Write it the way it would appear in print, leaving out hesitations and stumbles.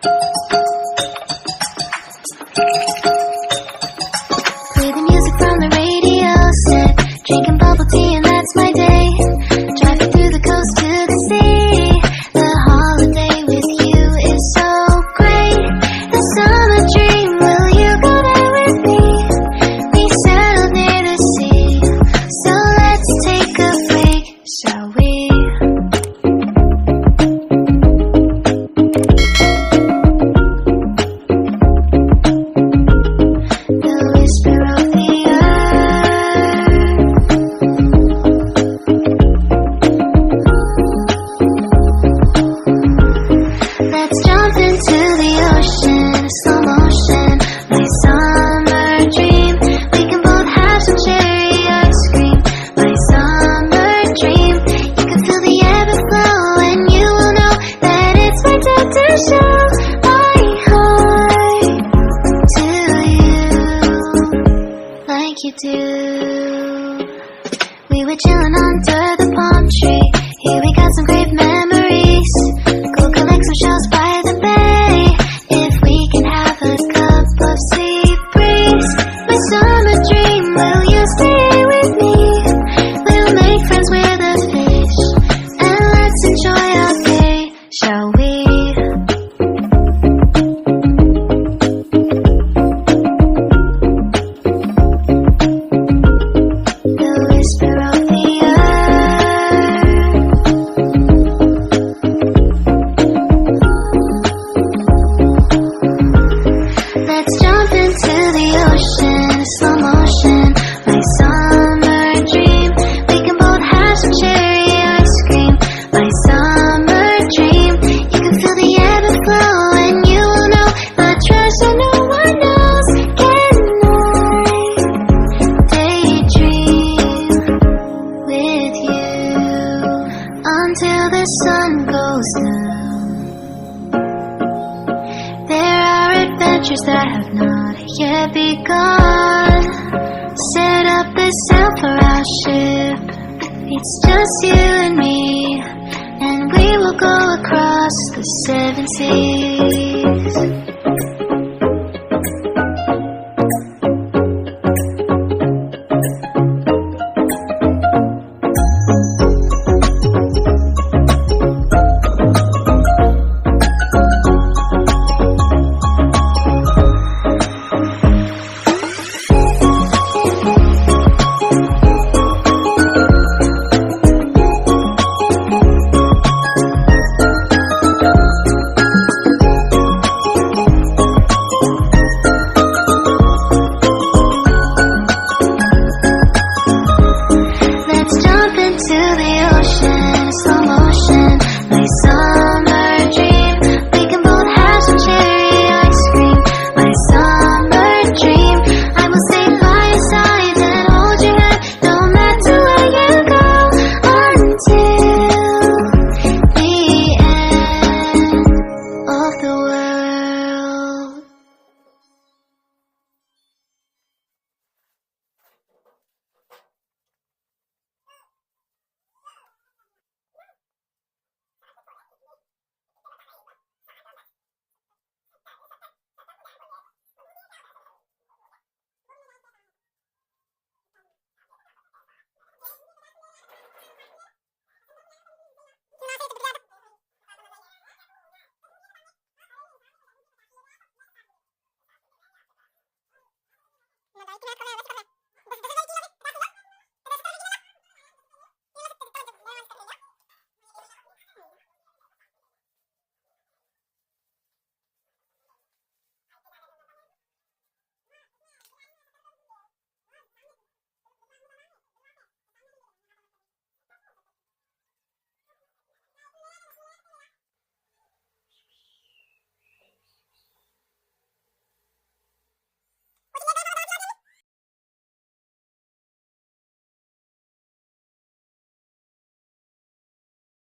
Play the music from the radio set, drinking bubble tea and that's my day. Driving through the coast to the sea. The holiday with you is so great. The summer dream, will you go there with me? We settled near the sea, so let's take a break, shall we? The whisper of the earth. Let's jump into the ocean, slow motion, my summer dream. We can both have some cherry ice cream, my summer dream. You can feel the ebb and flow, and you will know that it's my time to show my heart to you, like you do. We were chilling under the palm tree. Here we got some great memories. Go collect some shells by the bay. If we can have a cup of sea breeze, my summer dream, will you stay with me? We'll make friends with the fish, and let's enjoy our day, shall we? The whisper of the earth. Let's jump into the ocean, slow motion, my summer dream. We can both have some cherry ice cream, my summer dream. You can feel the ebb and flow, and you will know the treasure no one knows. Can I daydream with you until the sun goes down? There are adventures that have not yet begun. Set up the sail for our ship. It's just you and me, and we will go across the 7 seas.